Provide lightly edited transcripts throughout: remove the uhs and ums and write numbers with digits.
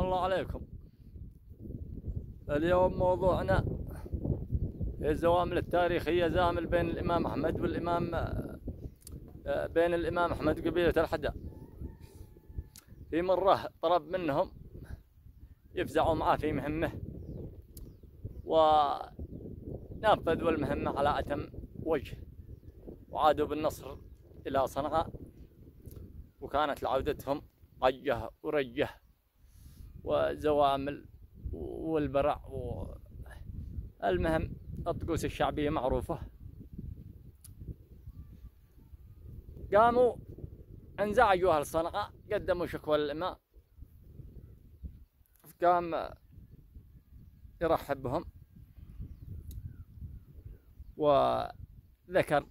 الله عليكم. اليوم موضوعنا الزوامل التاريخية، زامل بين الإمام أحمد بين الإمام أحمد وقبيلة الحدأ. في مرة طلب منهم يفزعوا معاه في مهمة، ونفذوا المهمة على أتم وجه، وعادوا بالنصر إلى صنعاء، وكانت لعودتهم قجة ورجة وزوامل والبرع. المهم الطقوس الشعبية معروفة. قاموا انزعجوا أهل صنعاء، قدموا شكوى للإمام، قام يرحب بهم وذكر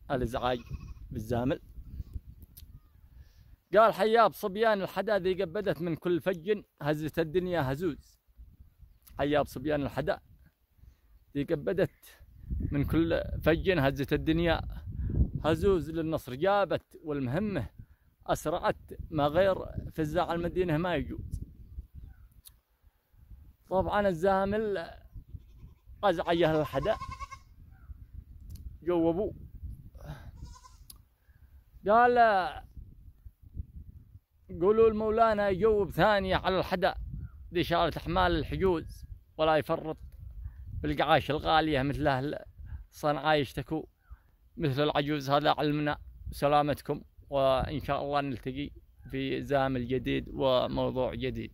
الإزعاج بالزامل. قال: حياب صبيان الحدأ ذي قبدت من كل فج هزت الدنيا هزوز. حياب صبيان الحدأ ذي قبدت من كل فج هزت الدنيا هزوز، للنصر جابت والمهمة أسرعت، ما غير فزاع المدينة ما يجوز. طبعا الزامل أزعج أهل الحدأ، جوبوا. قال: قولوا المولانا يجوب ثانية على الحدأ ذي شارة أحمال الحجوز، ولا يفرط بالقعاش الغالية مثل أهل صنعاء يشتكوا مثل العجوز. هذا علمنا. سلامتكم، وإن شاء الله نلتقي في زامل جديد وموضوع جديد.